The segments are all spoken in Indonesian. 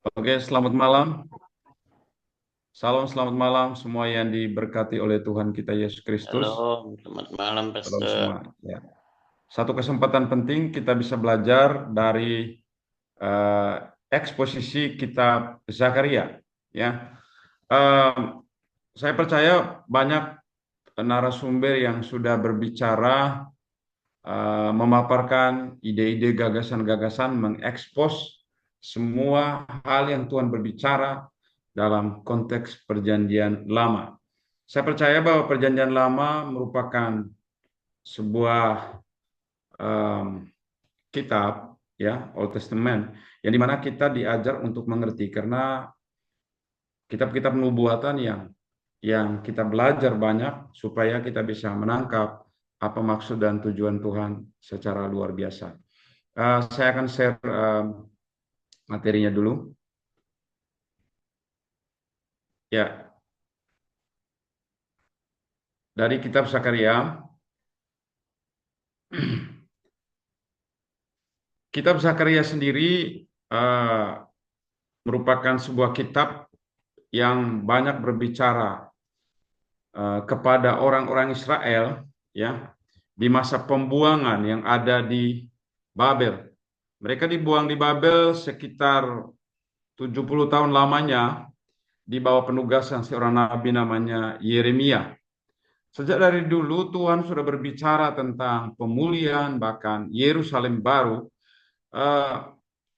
Oke, selamat malam. Salam selamat malam semua yang diberkati oleh Tuhan kita Yesus Halo, Kristus. selamat malam, Salam Pastor. semua. Ya. Satu kesempatan penting kita bisa belajar dari eh, eksposisi kitab Zakaria. Ya, Em, saya percaya banyak narasumber yang sudah berbicara, memaparkan ide-ide, gagasan-gagasan, mengekspos semua hal yang Tuhan berbicara dalam konteks Perjanjian Lama. Saya percaya bahwa Perjanjian Lama merupakan sebuah em, kitab, ya, Old Testament, yang dimana kita diajar untuk mengerti karena kitab-kitab nubuatan yang kita belajar banyak supaya kita bisa menangkap apa maksud dan tujuan Tuhan secara luar biasa. Saya akan share materinya dulu. Ya, dari kitab Zakaria. Kitab Zakaria sendiri eh, merupakan sebuah kitab yang banyak berbicara kepada orang-orang Israel, ya, di masa pembuangan yang ada di Babel. Mereka dibuang di Babel sekitar 70 tahun lamanya di bawah penugasan seorang nabi namanya Yeremia. Sejak dari dulu Tuhan sudah berbicara tentang pemulihan bahkan Yerusalem baru eh,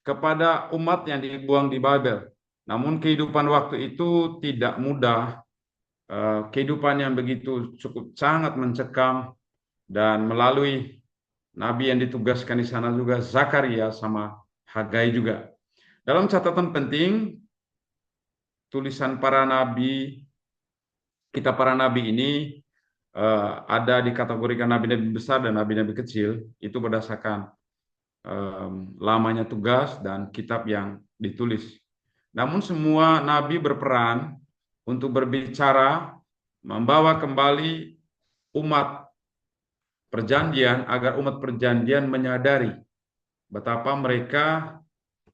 kepada umat yang dibuang di Babel. Namun kehidupan waktu itu tidak mudah, kehidupan yang begitu cukup sangat mencekam, dan melalui nabi yang ditugaskan di sana juga Zakaria sama Hagai juga. Dalam catatan penting, tulisan para nabi, kitab para nabi ini ada dikategorikan nabi-nabi besar dan nabi-nabi kecil, itu berdasarkan lamanya tugas dan kitab yang ditulis. Namun semua nabi berperan untuk berbicara, membawa kembali umat perjanjian agar umat perjanjian menyadari betapa mereka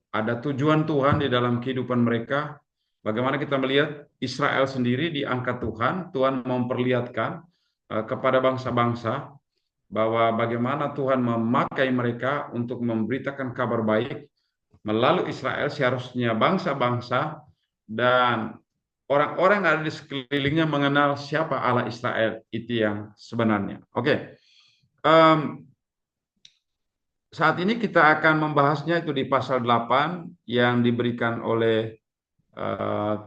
ada tujuan Tuhan di dalam kehidupan mereka. Bagaimana kita melihat Israel sendiri diangkat Tuhan, Tuhan memperlihatkan kepada bangsa-bangsa bahwa bagaimana Tuhan memakai mereka untuk memberitakan kabar baik. Melalui Israel seharusnya bangsa-bangsa dan orang-orang yang ada di sekelilingnya mengenal siapa Allah Israel itu yang sebenarnya. Oke. Um, Saat ini kita akan membahasnya itu di pasal 8 yang diberikan oleh uh,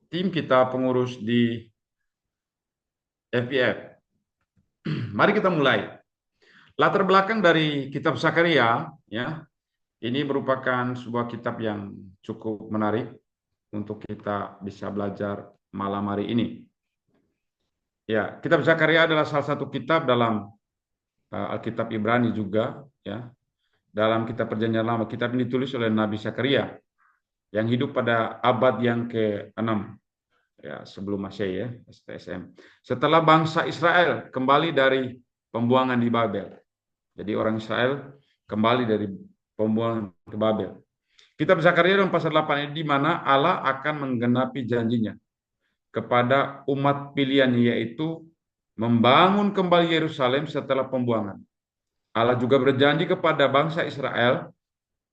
tim kita pengurus di FPF. Mari kita mulai. Latar belakang dari kitab Zakaria, ya, ini merupakan sebuah kitab yang cukup menarik untuk kita bisa belajar malam hari ini. Ya, kitab Zakaria adalah salah satu kitab dalam Alkitab Ibrani juga, ya. Dalam kitab Perjanjian Lama, kitab ini ditulis oleh Nabi Zakaria yang hidup pada abad yang ke-6, ya, sebelum Masehi, ya, STSM. Setelah bangsa Israel kembali dari pembuangan di Babel. Jadi orang Israel kembali dari pembuangan ke Babel. Kitab Zakaria dalam pasal 8 ini di mana Allah akan menggenapi janjinya kepada umat pilihan, yaitu membangun kembali Yerusalem setelah pembuangan. Allah juga berjanji kepada bangsa Israel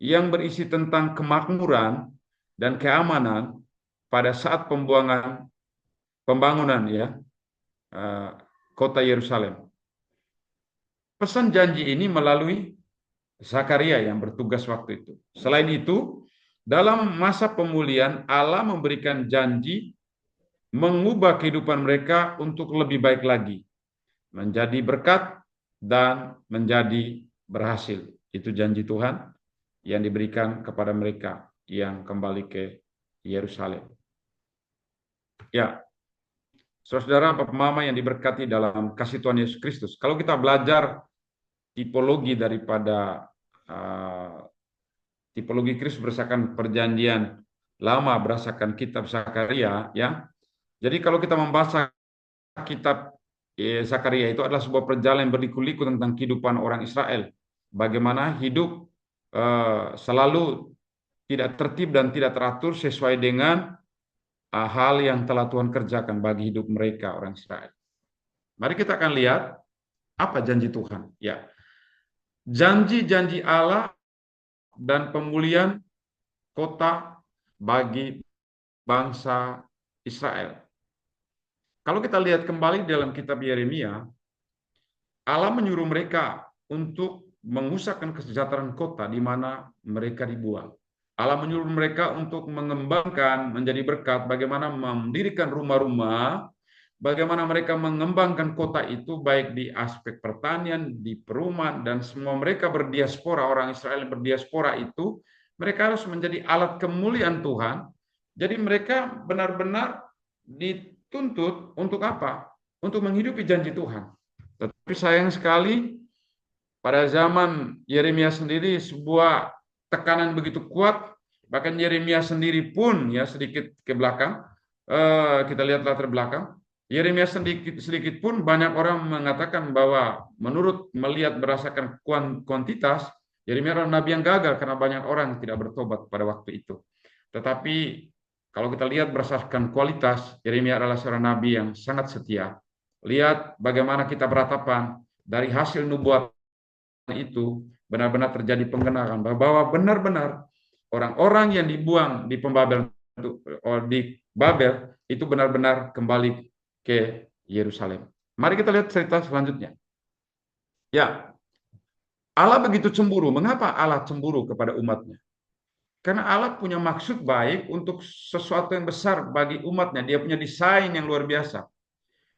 yang berisi tentang kemakmuran dan keamanan pada saat pembangunan, ya, eh, kota Yerusalem. Pesan janji ini melalui Zakaria yang bertugas waktu itu. Selain itu, dalam masa pemulihan Allah memberikan janji mengubah kehidupan mereka untuk lebih baik lagi, menjadi berkat dan menjadi berhasil. Itu janji Tuhan yang diberikan kepada mereka yang kembali ke Yerusalem. Ya, saudara Bapak Mama yang diberkati dalam kasih Tuhan Yesus Kristus. Kalau kita belajar tipologi daripada uh, tipologi Kristus berdasarkan perjanjian lama, berdasarkan kitab Zakaria, ya. Jadi kalau kita membaca kitab Zakaria itu adalah sebuah perjalanan berliku-liku tentang kehidupan orang Israel. Bagaimana hidup selalu tidak tertib dan tidak teratur sesuai dengan hal yang telah Tuhan kerjakan bagi hidup mereka, orang Israel. Mari kita akan lihat apa janji Tuhan. Ya, janji-janji Allah dan pemulihan kota bagi bangsa Israel. Kalau kita lihat kembali dalam kitab Yeremia, Allah menyuruh mereka untuk mengusahakan kesejahteraan kota di mana mereka dibuang. Allah menyuruh mereka untuk mengembangkan menjadi berkat, bagaimana mendirikan rumah-rumah, bagaimana mereka mengembangkan kota itu baik di aspek pertanian, di perumahan, dan semua mereka berdiaspora, orang Israel yang berdiaspora itu, mereka harus menjadi alat kemuliaan Tuhan. Jadi mereka benar-benar dituntut untuk apa? Untuk menghidupi janji Tuhan. Tetapi sayang sekali, pada zaman Yeremia sendiri sebuah tekanan begitu kuat, bahkan Yeremia sendiri pun ya sedikit ke belakang, kita lihat latar belakang, Yeremia sedikit pun banyak orang mengatakan bahwa menurut melihat berdasarkan kuantitas, Yeremia adalah nabi yang gagal karena banyak orang tidak bertobat pada waktu itu. Tetapi kalau kita lihat berdasarkan kualitas, Yeremia adalah seorang nabi yang sangat setia. Lihat bagaimana kita beratapan dari hasil nubuat itu benar-benar terjadi penggenaran bahwa benar-benar orang-orang yang dibuang di pembabel di Babel itu benar-benar kembali ke Yerusalem. Mari kita lihat cerita selanjutnya. Ya, Allah begitu cemburu. Mengapa Allah cemburu kepada umatnya? Karena Allah punya maksud baik untuk sesuatu yang besar bagi umatnya. Dia punya desain yang luar biasa.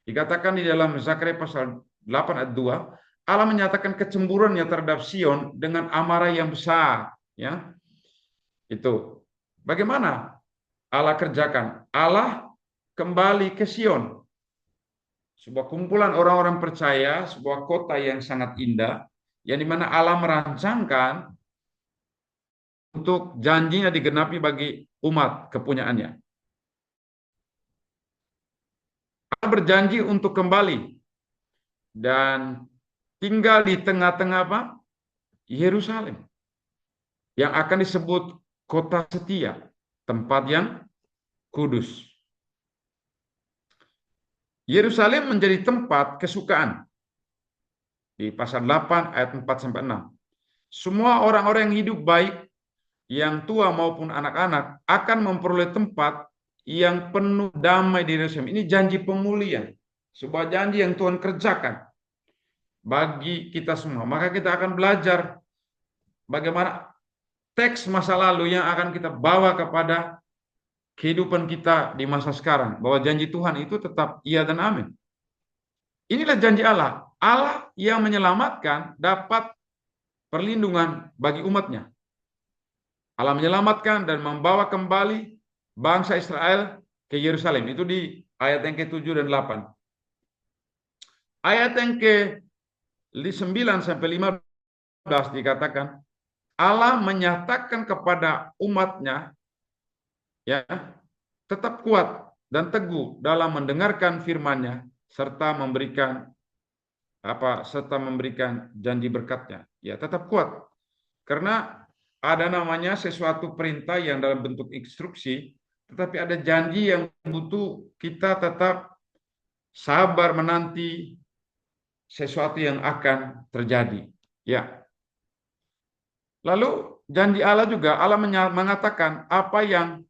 Dikatakan di dalam Zakaria pasal 8 ayat 2, Allah menyatakan kecemburuannya terhadap Sion dengan amarah yang besar. Ya, itu. Bagaimana Allah kerjakan? Allah kembali ke Sion. Sebuah kumpulan orang-orang percaya, sebuah kota yang sangat indah, yang dimana Allah merancangkan untuk janjinya digenapi bagi umat kepunyaannya. Allah berjanji untuk kembali dan tinggal di tengah-tengah apa? Yerusalem, yang akan disebut kota setia, tempat yang kudus. Yerusalem menjadi tempat kesukaan. Di pasal 8 ayat 4 sampai 6. Semua orang-orang yang hidup baik, yang tua maupun anak-anak, akan memperoleh tempat yang penuh damai di Yerusalem. Ini janji pemulihan. Sebuah janji yang Tuhan kerjakan bagi kita semua. Maka kita akan belajar bagaimana teks masa lalu yang akan kita bawa kepada kehidupan kita di masa sekarang. Bahwa janji Tuhan itu tetap iya dan amin. Inilah janji Allah. Allah yang menyelamatkan dapat perlindungan bagi umatnya. Allah menyelamatkan dan membawa kembali bangsa Israel ke Yerusalem. Itu di ayat yang ke-7 dan 8. Ayat yang ke-9 sampai 15 dikatakan, Allah menyatakan kepada umatnya, ya, tetap kuat dan teguh dalam mendengarkan firman-Nya serta memberikan janji berkat-Nya. Ya, tetap kuat. Karena ada namanya sesuatu perintah yang dalam bentuk instruksi, tetapi ada janji yang butuh kita tetap sabar menanti sesuatu yang akan terjadi. Ya. Lalu janji Allah juga, Allah mengatakan apa yang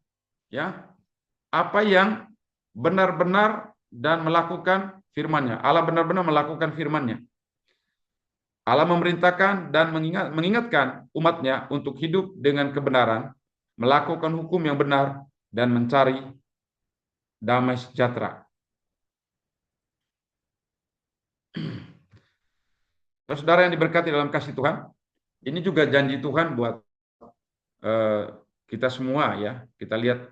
benar-benar dan melakukan firman-Nya. Allah benar-benar melakukan firman-Nya. Allah memerintahkan dan mengingatkan umatnya untuk hidup dengan kebenaran, melakukan hukum yang benar, dan mencari damai sejahtera. Saudara yang diberkati dalam kasih Tuhan, ini juga janji Tuhan buat kita semua ya. Kita lihat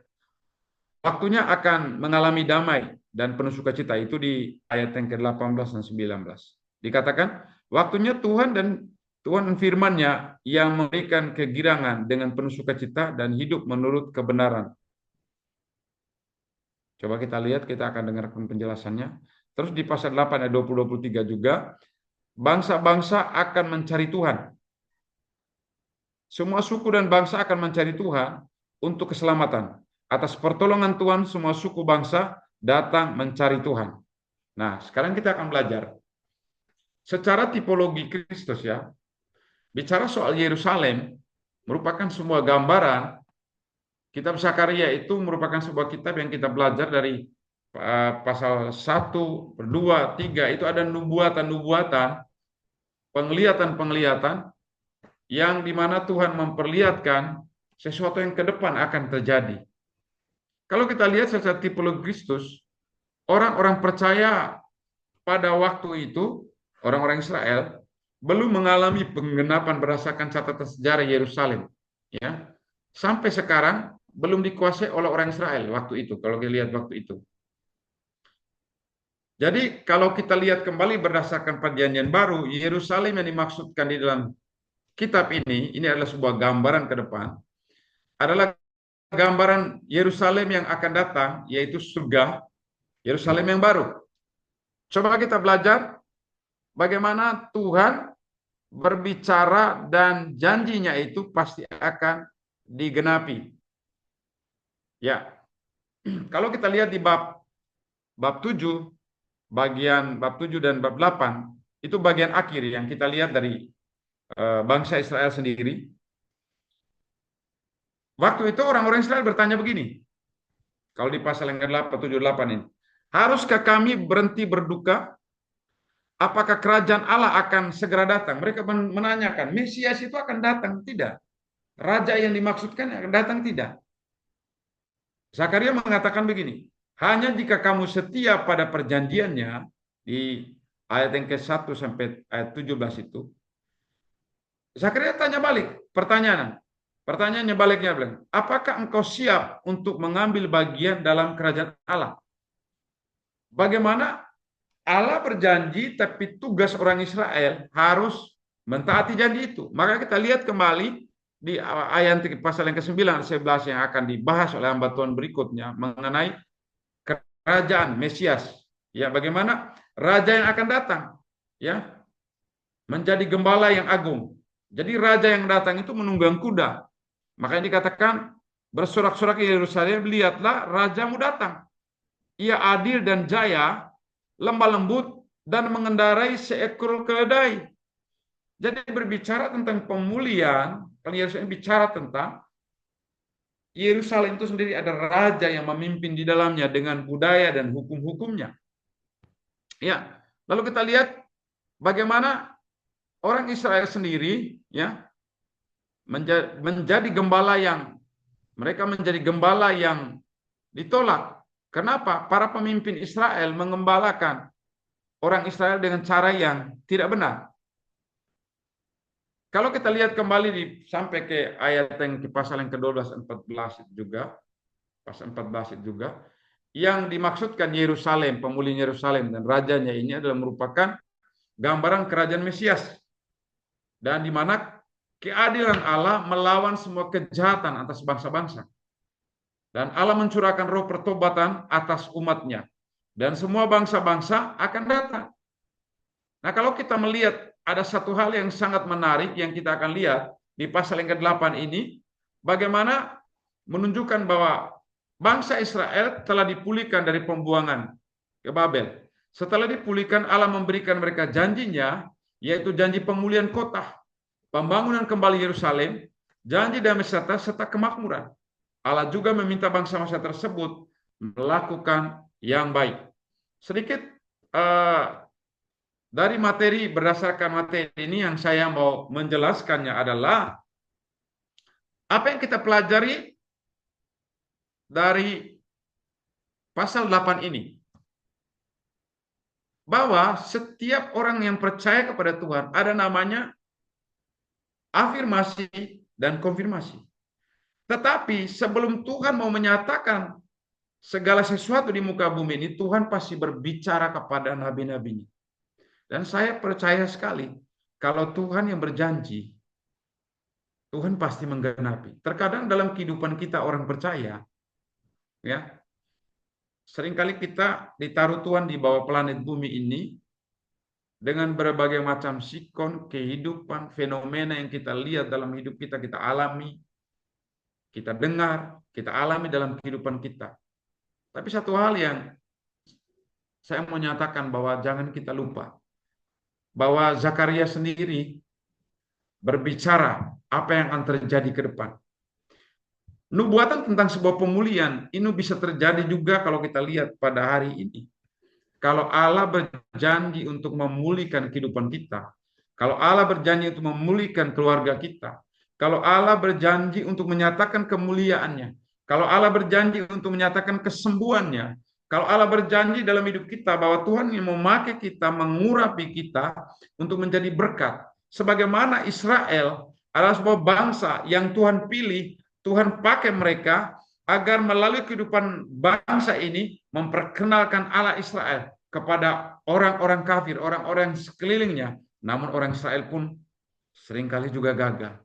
waktunya akan mengalami damai dan penuh sukacita. Itu di ayat yang ke-18 dan 19. Dikatakan, waktunya Tuhan firman-Nya yang memberikan kegirangan dengan penuh sukacita dan hidup menurut kebenaran. Coba kita lihat, kita akan dengarkan penjelasannya. Terus di pasal 8 ayat 20-23 juga, bangsa-bangsa akan mencari Tuhan. semua suku dan bangsa akan mencari Tuhan untuk keselamatan. Atas pertolongan Tuhan, semua suku bangsa datang mencari Tuhan. Nah, sekarang kita akan belajar secara tipologi Kristus ya. Bicara soal Yerusalem merupakan sebuah gambaran. Kitab Zakaria itu merupakan sebuah kitab yang kita belajar dari pasal 1, 2, 3 itu ada nubuatan-nubuatan, penglihatan-penglihatan yang dimana Tuhan memperlihatkan sesuatu yang ke depan akan terjadi. Kalau kita lihat secara tipologi Kristus, orang-orang percaya pada waktu itu, orang-orang Israel belum mengalami penggenapan berdasarkan catatan sejarah Yerusalem. Ya, sampai sekarang belum dikuasai oleh orang Israel waktu itu. Kalau kita lihat waktu itu. Jadi kalau kita lihat kembali berdasarkan perjanjian baru, Yerusalem yang dimaksudkan di dalam kitab ini adalah sebuah gambaran ke depan, adalah gambaran Yerusalem yang akan datang, yaitu surga, Yerusalem yang baru. Coba kita belajar bagaimana Tuhan berbicara dan janjinya itu pasti akan digenapi. Ya, kalau kita lihat di bab 7, bagian bab 7 dan bab 8, itu bagian akhir yang kita lihat dari bangsa Israel sendiri. Waktu itu orang-orang Israel bertanya begini, kalau di pasal yang ke-8, 7, 8 ini, haruskah kami berhenti berduka? Apakah kerajaan Allah akan segera datang? Mereka menanyakan, Mesias itu akan datang? Tidak. Raja yang dimaksudkan akan datang? Tidak. Zakaria mengatakan begini, hanya jika kamu setia pada perjanjiannya, di ayat yang ke-1 sampai ayat 17 itu, Zakaria tanya balik, pertanyaannya baliknya bilang, apakah engkau siap untuk mengambil bagian dalam kerajaan Allah? Bagaimana Allah berjanji, tapi tugas orang Israel harus mentaati janji itu. Maka kita lihat kembali di ayat pasal yang ke-9, 11 yang akan dibahas oleh hamba Tuhan berikutnya mengenai kerajaan Mesias. Ya, bagaimana raja yang akan datang, ya, menjadi gembala yang agung. Jadi raja yang datang itu menunggang kuda. Makanya dikatakan bersorak-sorak di Yerusalem, lihatlah rajamu datang. Ia adil dan jaya, lemah lembut, dan mengendarai seekor keledai. Jadi berbicara tentang pemulihan, kalau Yerusalem bicara tentang Yerusalem itu sendiri ada raja yang memimpin di dalamnya dengan budaya dan hukum-hukumnya. Ya, lalu kita lihat bagaimana orang Israel sendiri, ya, menjadi gembala yang ditolak. Kenapa? Para pemimpin Israel mengembalakan orang Israel dengan cara yang tidak benar. Kalau kita lihat kembali sampai ke ayat yang di pasal yang ke-12, 14 juga, pasal 14 itu juga, yang dimaksudkan Yerusalem, pemulihan Yerusalem dan rajanya ini adalah merupakan gambaran kerajaan Mesias. Dan di mana keadilan Allah melawan semua kejahatan atas bangsa-bangsa. Dan Allah mencurahkan roh pertobatan atas umatnya. Dan semua bangsa-bangsa akan datang. Nah, kalau kita melihat ada satu hal yang sangat menarik yang kita akan lihat di pasal yang ke-8 ini, bagaimana menunjukkan bahwa bangsa Israel telah dipulihkan dari pembuangan ke Babel. Setelah dipulihkan, Allah memberikan mereka janjinya, yaitu janji pemulihan kota, pembangunan kembali Yerusalem, janji damai sejahtera serta kemakmuran. Allah juga meminta bangsa-bangsa tersebut melakukan yang baik. Sedikit dari materi, berdasarkan materi ini yang saya mau menjelaskannya adalah apa yang kita pelajari dari pasal 8 ini. Bahwa setiap orang yang percaya kepada Tuhan ada namanya afirmasi dan konfirmasi. Tetapi sebelum Tuhan mau menyatakan segala sesuatu di muka bumi ini, Tuhan pasti berbicara kepada nabi-nabinya. Dan saya percaya sekali, kalau Tuhan yang berjanji, Tuhan pasti menggenapi. Terkadang dalam kehidupan kita orang percaya, ya, seringkali kita ditaruh Tuhan di bawah planet bumi ini, dengan berbagai macam sikon, kehidupan, fenomena yang kita lihat dalam hidup kita, kita alami, kita dengar, kita alami dalam kehidupan kita. Tapi satu hal yang saya mau nyatakan bahwa jangan kita lupa, bahwa Zakaria sendiri berbicara apa yang akan terjadi ke depan. Nubuatan tentang sebuah pemulihan ini bisa terjadi juga kalau kita lihat pada hari ini. Kalau Allah berjanji untuk memulihkan kehidupan kita, kalau Allah berjanji untuk memulihkan keluarga kita, kalau Allah berjanji untuk menyatakan kemuliaannya, kalau Allah berjanji untuk menyatakan kesembuhannya, kalau Allah berjanji dalam hidup kita bahwa Tuhan yang memakai kita, mengurapi kita untuk menjadi berkat. Sebagaimana Israel adalah sebuah bangsa yang Tuhan pilih, Tuhan pakai mereka agar melalui kehidupan bangsa ini memperkenalkan Allah Israel kepada orang-orang kafir, orang-orang sekelilingnya. Namun orang Israel pun seringkali juga gagal.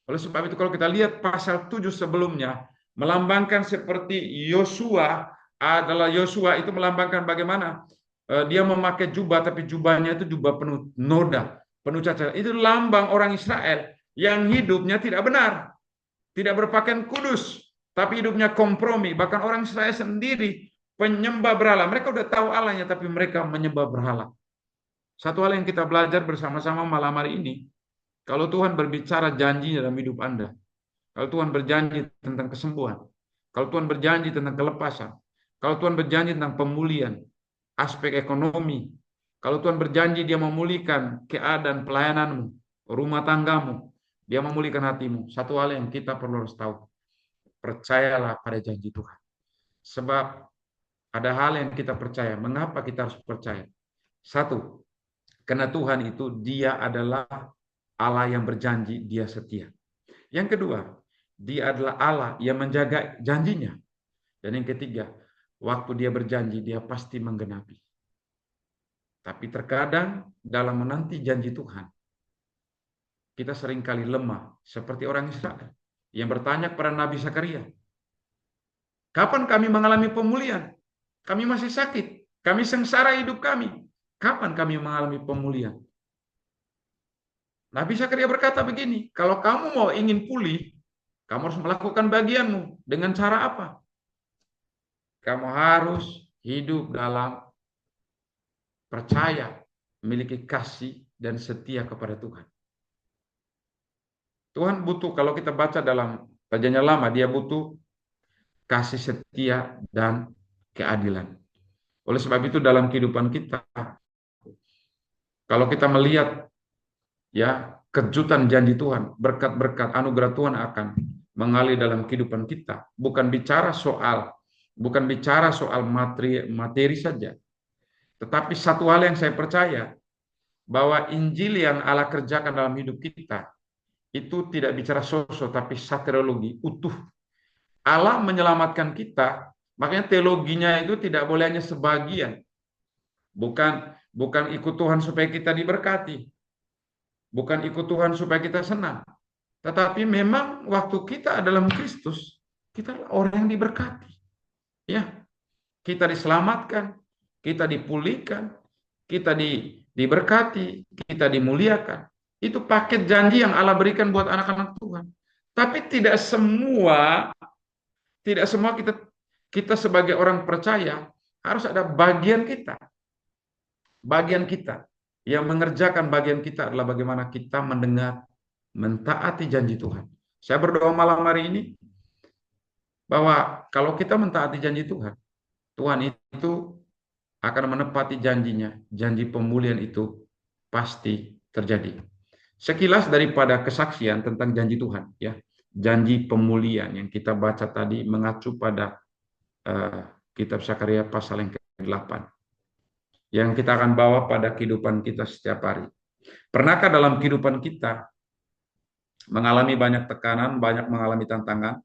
Oleh sebab itu kalau kita lihat pasal 7 sebelumnya, melambangkan seperti Yosua, adalah Yosua itu melambangkan bagaimana dia memakai jubah, tapi jubahnya itu jubah penuh noda, penuh cacat. Itu lambang orang Israel yang hidupnya tidak benar, tidak berpakaian kudus, tapi hidupnya kompromi. Bahkan orang Israel sendiri penyembah berhala. Mereka udah tahu Allahnya, tapi mereka menyembah berhala. Satu hal yang kita belajar bersama-sama malam hari ini, kalau Tuhan berbicara janji dalam hidup Anda, kalau Tuhan berjanji tentang kesembuhan, kalau Tuhan berjanji tentang kelepasan, kalau Tuhan berjanji tentang pemulihan, aspek ekonomi, kalau Tuhan berjanji dia memulihkan keadaan pelayananmu, rumah tanggamu, dia memulihkan hatimu. Satu hal yang kita perlu harus tahu, percayalah pada janji Tuhan. Sebab ada hal yang kita percaya. Mengapa kita harus percaya? Satu, karena Tuhan itu dia adalah Allah yang berjanji, dia setia. Yang kedua, dia adalah Allah yang menjaga janjinya. Dan yang ketiga, waktu dia berjanji, dia pasti menggenapi. Tapi terkadang dalam menanti janji Tuhan, kita seringkali lemah, seperti orang Israel yang bertanya kepada Nabi Zakaria, kapan kami mengalami pemulihan? Kami masih sakit, kami sengsara hidup kami. Kapan kami mengalami pemulihan? Nabi Zakaria berkata begini, kalau kamu mau ingin pulih, kamu harus melakukan bagianmu. Dengan cara apa? Kamu harus hidup dalam percaya, memiliki kasih dan setia kepada Tuhan. Tuhan butuh, kalau kita baca dalam Perjanjian Lama, dia butuh kasih setia dan keadilan. Oleh sebab itu dalam kehidupan kita, kalau kita melihat ya kejutan janji Tuhan, berkat-berkat anugerah Tuhan akan mengalir dalam kehidupan kita. Bukan bicara soal materi saja. Tetapi satu hal yang saya percaya, bahwa Injil yang Allah kerjakan dalam hidup kita, itu tidak bicara sosok, tapi saterologi, utuh. Allah menyelamatkan kita, makanya teologinya itu tidak boleh hanya sebagian. Bukan ikut Tuhan supaya kita diberkati. Bukan ikut Tuhan supaya kita senang. Tetapi memang waktu kita dalam Kristus, kita adalah orang yang diberkati. Ya, kita diselamatkan, kita dipulihkan, kita diberkati, kita dimuliakan. Itu paket janji yang Allah berikan buat anak-anak Tuhan. Tapi tidak semua kita sebagai orang percaya harus ada bagian kita. Bagian kita yang mengerjakan bagian kita adalah bagaimana kita mendengar, mentaati janji Tuhan. Saya berdoa malam hari ini bahwa kalau kita mentaati janji Tuhan, Tuhan itu akan menepati janjinya. Janji pemulihan itu pasti terjadi. Sekilas daripada kesaksian tentang janji Tuhan, ya, janji pemulihan yang kita baca tadi mengacu pada kitab Zakaria pasal yang ke-8 yang kita akan bawa pada kehidupan kita setiap hari. Pernahkah dalam kehidupan kita mengalami banyak tekanan, banyak mengalami tantangan,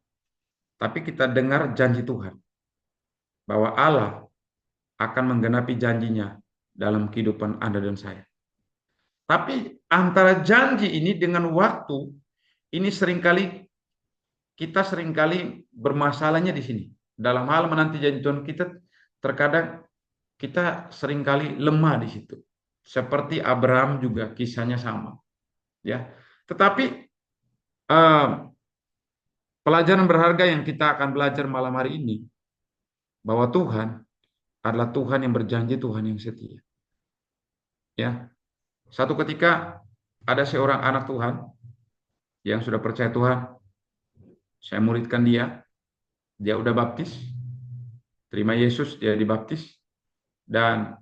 tapi kita dengar janji Tuhan bahwa Allah akan menggenapi janjinya dalam kehidupan Anda dan saya. Tapi antara janji ini dengan waktu, ini kita seringkali bermasalahnya di sini. Dalam hal menanti janji Tuhan kita, terkadang kita seringkali lemah di situ. Seperti Abraham juga kisahnya sama, ya. Tetapi eh, pelajaran berharga yang kita akan belajar malam hari ini, bahwa Tuhan adalah Tuhan yang berjanji, Tuhan yang setia. Ya, satu ketika ada seorang anak Tuhan yang sudah percaya Tuhan, saya muridkan dia, dia udah baptis, terima Yesus, dia dibaptis, dan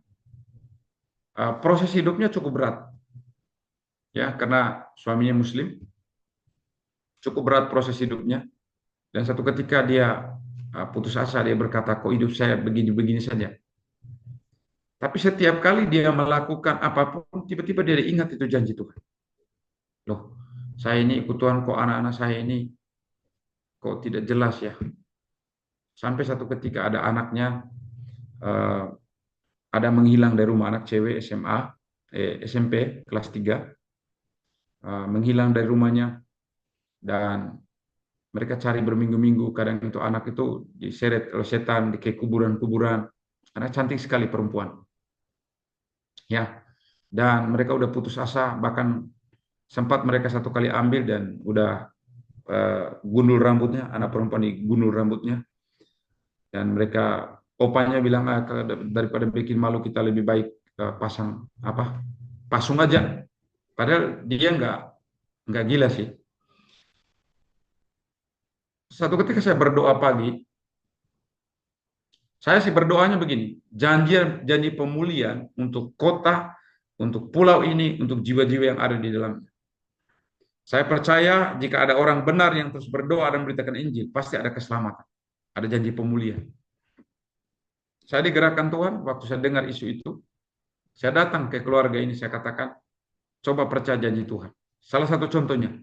proses hidupnya cukup berat, ya, karena suaminya Muslim, cukup berat proses hidupnya. Dan satu ketika dia putus asa, dia berkata, kok hidup saya begini-begini saja. Tapi setiap kali dia melakukan apapun, tiba-tiba dia ingat itu janji Tuhan. Loh, saya ini ikut Tuhan, kok anak-anak saya ini kok tidak jelas ya. Sampai satu ketika ada anaknya, eh, ada menghilang dari rumah, anak cewek SMA, SMP kelas 3, menghilang dari rumahnya, dan mereka cari berminggu-minggu. Kadang itu anak itu diseret oleh setan di kuburan-kuburan. Anak cantik sekali perempuan, ya. Dan mereka udah putus asa, bahkan sempat mereka satu kali ambil dan udah gundul rambutnya, anak perempuan digundul rambutnya. Dan mereka, opanya bilang, daripada bikin malu kita lebih baik pasang apa, pasung aja. Padahal dia nggak gila sih. Satu ketika saya berdoa pagi, saya sih berdoanya begini, janji janji pemulihan untuk kota, untuk pulau ini, untuk jiwa-jiwa yang ada di dalamnya. Saya percaya jika ada orang benar yang terus berdoa dan memberitakan Injil, pasti ada keselamatan, ada janji pemulihan. Saya digerakkan Tuhan waktu saya dengar isu itu, saya datang ke keluarga ini, saya katakan, coba percaya janji Tuhan. Salah satu contohnya,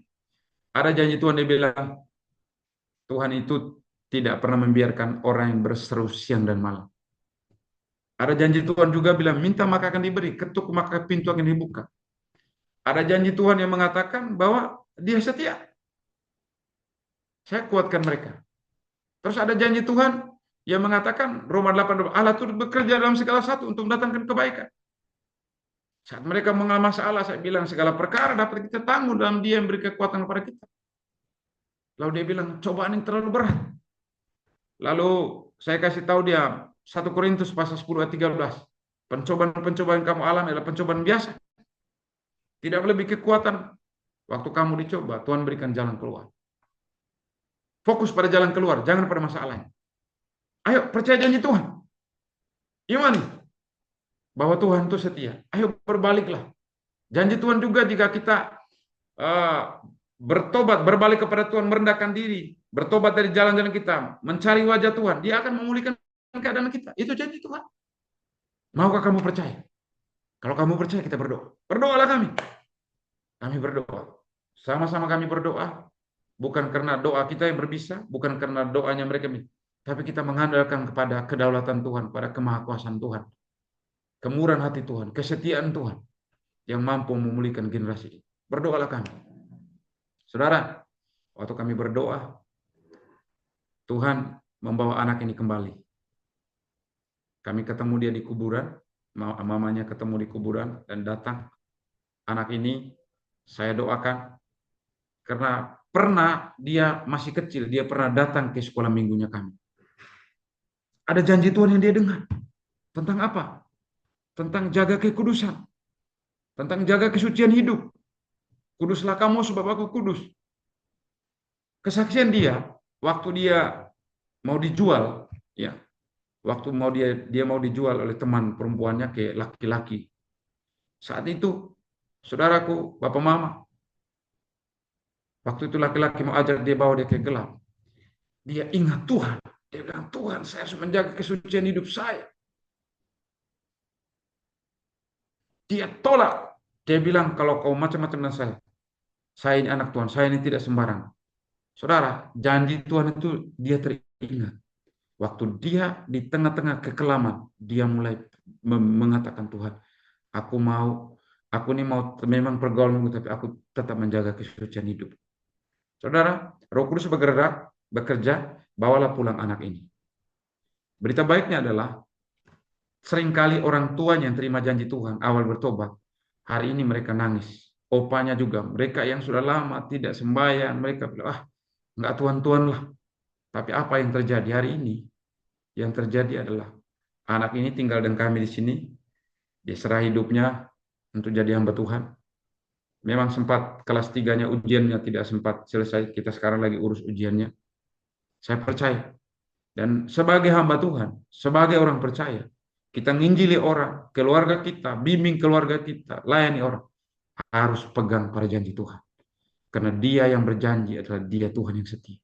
ada janji Tuhan, dia bilang, Tuhan itu tidak pernah membiarkan orang yang berseru siang dan malam. Ada janji Tuhan juga bilang, minta maka akan diberi, ketuk maka pintu akan dibuka. Ada janji Tuhan yang mengatakan bahwa dia setia. Saya kuatkan mereka. Terus ada janji Tuhan yang mengatakan, Roma 8, Allah turut bekerja dalam segala sesuatu untuk mendatangkan kebaikan. Saat mereka mengalami masalah, saya bilang segala perkara dapat kita tanggung dalam Dia yang beri kekuatan kepada kita. Lalu dia bilang, cobaan yang terlalu berat. Lalu saya kasih tahu dia 1 Korintus pasal 10 ayat 13. Pencobaan-pencobaan yang kamu alami adalah pencobaan biasa. Tidak lebih kekuatan. Waktu kamu dicoba, Tuhan berikan jalan keluar. Fokus pada jalan keluar, jangan pada masalahnya. Ayo percaya janji Tuhan. Imani bahwa Tuhan itu setia. Ayo berbaliklah. Janji Tuhan juga jika kita bertobat, berbalik kepada Tuhan, merendahkan diri, bertobat dari jalan-jalan kita, mencari wajah Tuhan, Dia akan memulihkan keadaan kita. Itu janji Tuhan. Maukah kamu percaya? Kalau kamu percaya, kita berdoa. Berdoalah kami. Kami berdoa. Sama-sama kami berdoa. Bukan karena doa kita yang berbisa, bukan karena doanya mereka, tapi kita mengandalkan kepada kedaulatan Tuhan, pada kemahakuasaan Tuhan, kemurahan hati Tuhan, kesetiaan Tuhan yang mampu memulihkan generasi ini. Berdoalah kami. Saudara, waktu kami berdoa, Tuhan membawa anak ini kembali. Kami ketemu dia di kuburan, mamanya ketemu di kuburan, dan datang. Anak ini saya doakan, karena pernah dia masih kecil, dia pernah datang ke sekolah minggunya kami. Ada janji Tuhan yang dia dengar. Tentang apa? Tentang jaga kekudusan. Tentang jaga kesucian hidup. Kuduslah kamu sebab aku kudus. Kesaksian dia, waktu dia mau dijual, ya, waktu dia mau dijual oleh teman perempuannya ke laki-laki. Saat itu, saudaraku, bapak mama, waktu itu laki-laki mau ajak dia, bawa dia ke gelap. Dia ingat Tuhan. Dia bilang, Tuhan, saya harus menjaga kesucian hidup saya. Dia tolak. Dia bilang, kalau kau macam-macam dengan saya ini anak Tuhan, saya ini tidak sembarang. Saudara, janji Tuhan itu dia teringat. Waktu dia di tengah-tengah kekelaman, dia mulai mengatakan, Tuhan, aku ini mau memang pergaulanmu, tapi aku tetap menjaga kesucian hidup. Saudara, Roh Kudus bergerak, bekerja, bawalah pulang anak ini. Berita baiknya adalah seringkali orang tuanya yang terima janji Tuhan awal bertobat, hari ini mereka nangis. Opanya juga, mereka yang sudah lama tidak sembahyang, mereka bilang, ah, nggak tuan-tuan lah. Tapi apa yang terjadi hari ini? Yang terjadi adalah anak ini tinggal dengan kami di sini, dia serah hidupnya untuk jadi hamba Tuhan. Memang sempat kelas 3-nya ujiannya tidak sempat selesai, kita sekarang lagi urus ujiannya. Saya percaya. Dan sebagai hamba Tuhan, sebagai orang percaya, kita nginjili orang, keluarga kita, bimbing keluarga kita, layani orang, harus pegang pada janji Tuhan. Karena dia yang berjanji adalah dia Tuhan yang setia.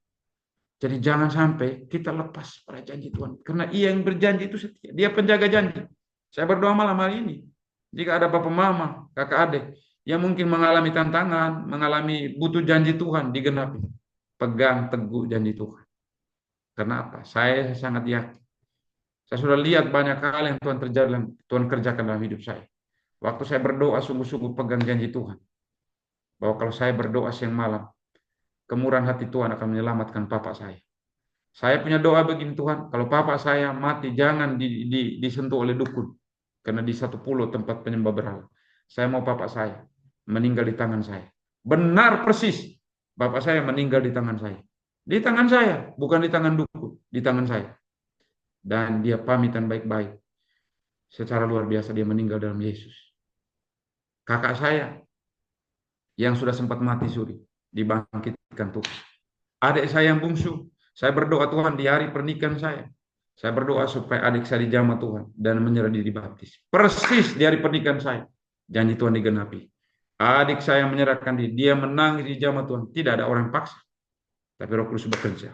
Jadi jangan sampai kita lepas pada janji Tuhan. Karena ia yang berjanji itu setia. Dia penjaga janji. Saya berdoa malam hari ini. Jika ada bapak mama, kakak adik, yang mungkin mengalami tantangan, mengalami butuh janji Tuhan, digenapi. Pegang teguh janji Tuhan. Karena apa? Saya sangat yakin. Saya sudah lihat banyak hal yang Tuhan kerjakan dalam hidup saya. Waktu saya berdoa sungguh-sungguh pegang janji Tuhan. Bahwa kalau saya berdoa siang malam, kemurahan hati Tuhan akan menyelamatkan papa saya. Saya punya doa begini Tuhan, kalau papa saya mati jangan disentuh oleh dukun. Karena di satu pulau tempat penyembah berhala. Saya mau papa saya meninggal di tangan saya. Benar persis. Bapak saya meninggal di tangan saya. Di tangan saya, bukan di tangan dukun, di tangan saya. Dan dia pamitan baik-baik. Secara luar biasa dia meninggal dalam Yesus. Kakak saya yang sudah sempat mati suri, dibangkitkan Tuhan. Adik saya yang bungsu, saya berdoa Tuhan di hari pernikahan saya. Saya berdoa supaya adik saya dijamah Tuhan dan menyerah diri baptis. Persis di hari pernikahan saya, janji Tuhan digenapi. Adik saya menyerahkan diri, dia menangis di jamah Tuhan. Tidak ada orang paksa, tapi Roh Kudus bekerja.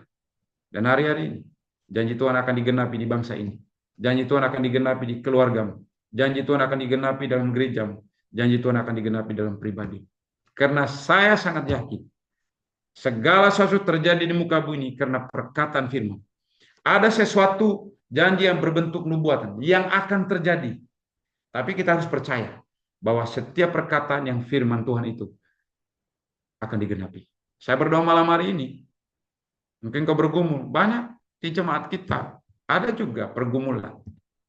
Dan hari-hari ini, janji Tuhan akan digenapi di bangsa ini. Janji Tuhan akan digenapi di keluargamu. Janji Tuhan akan digenapi dalam gerejamu. Janji Tuhan akan digenapi dalam pribadi. Karena saya sangat yakin, segala sesuatu terjadi di muka bumi karena perkataan firman. Ada sesuatu janji yang berbentuk nubuatan yang akan terjadi. Tapi kita harus percaya bahwa setiap perkataan yang firman Tuhan itu akan digenapi. Saya berdoa malam hari ini. Mungkin kau bergumul. Banyak di jemaat kita. Ada juga pergumulan.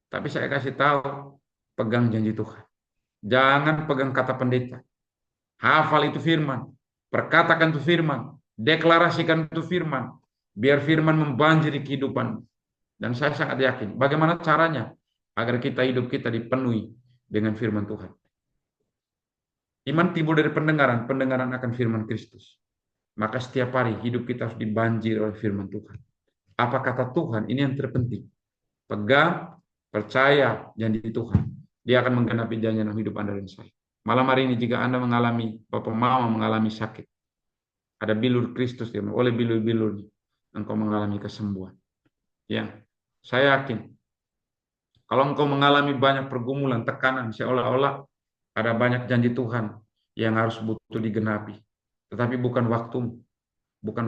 Tapi saya kasih tahu, pegang janji Tuhan. Jangan pegang kata pendeta. Hafal itu firman. Perkatakan itu firman. Deklarasikan itu firman. Biar firman membanjiri kehidupan. Dan saya sangat yakin. Bagaimana caranya? Agar hidup kita dipenuhi dengan firman Tuhan. Iman timbul dari pendengaran. Pendengaran akan firman Kristus. Maka setiap hari hidup kita harus dibanjiri oleh firman Tuhan. Apa kata Tuhan? Ini yang terpenting. Pegang, percaya janji Tuhan. Dia akan menggenapi janji dalam hidup Anda dan saya. Malam hari ini jika Anda mengalami, Bapak Mama mengalami sakit, ada bilur Kristus, oleh bilur-bilur engkau mengalami kesembuhan. Ya, saya yakin kalau engkau mengalami banyak pergumulan, tekanan, seolah-olah ada banyak janji Tuhan yang harus butuh digenapi. Tetapi bukan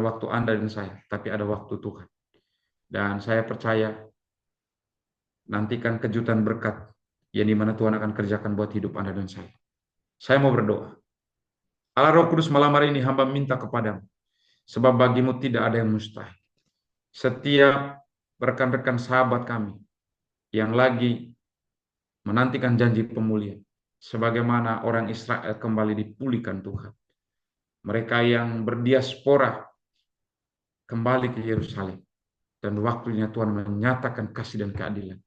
waktu Anda dan saya, tapi ada waktu Tuhan. Dan saya percaya nantikan kejutan berkat yang dimana Tuhan akan kerjakan buat hidup Anda dan saya. Saya mau berdoa. Allah Roh Kudus, malam hari ini hamba minta kepadamu, sebab bagimu tidak ada yang mustahil. Setiap rekan-rekan sahabat kami yang lagi menantikan janji pemulihan, sebagaimana orang Israel kembali dipulihkan Tuhan. Mereka yang berdiaspora kembali ke Yerusalem. Dan waktunya Tuhan menyatakan kasih dan keadilan.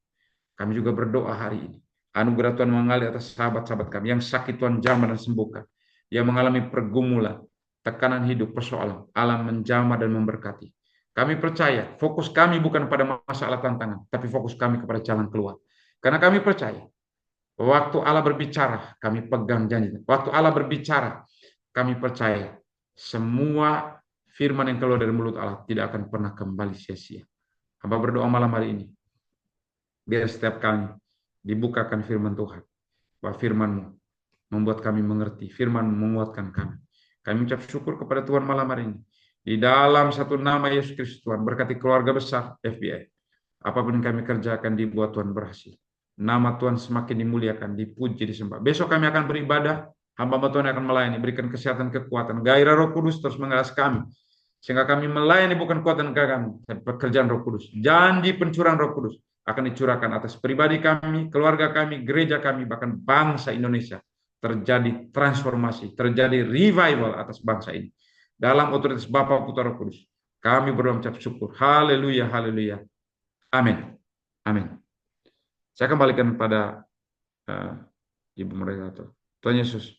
Kami juga berdoa hari ini. Anugerah Tuhan mengalir atas sahabat-sahabat kami yang sakit Tuhan jamah dan sembuhkan. Yang mengalami pergumulan, tekanan hidup, persoalan. Allah menjamah dan memberkati. Kami percaya fokus kami bukan pada masalah tantangan, tapi fokus kami kepada jalan keluar. Karena kami percaya waktu Allah berbicara, kami pegang janji. Waktu Allah berbicara, kami percaya semua firman yang keluar dari mulut Allah tidak akan pernah kembali sia-sia. Hamba berdoa malam hari ini, biar setiap kali dibukakan firman Tuhan, bahwa firman-Mu membuat kami mengerti, firman-Mu menguatkan kami. Kami ucap syukur kepada Tuhan malam hari ini. Di dalam satu nama Yesus Kristus Tuhan, berkati keluarga besar FBI. Apapun yang kami kerjakan dibuat Tuhan berhasil. Nama Tuhan semakin dimuliakan, dipuji, disembah. Besok kami akan beribadah, hamba Tuhan akan melayani, berikan kesehatan, kekuatan. Gairah Roh Kudus terus mengalas kami. Sehingga kami melayani bukan kekuatan kami, tapi pekerjaan Roh Kudus. Janji pencurahan Roh Kudus. akan dicurahkan atas pribadi kami, keluarga kami, gereja kami, bahkan bangsa Indonesia. Terjadi transformasi, terjadi revival atas bangsa ini. Dalam otoritas Bapa, Putra, Roh Kudus. Kami berdoa mengucap syukur. Haleluya, haleluya. Amin. Amin. Saya kembalikan pada Ibu moderator. Tuhan Yesus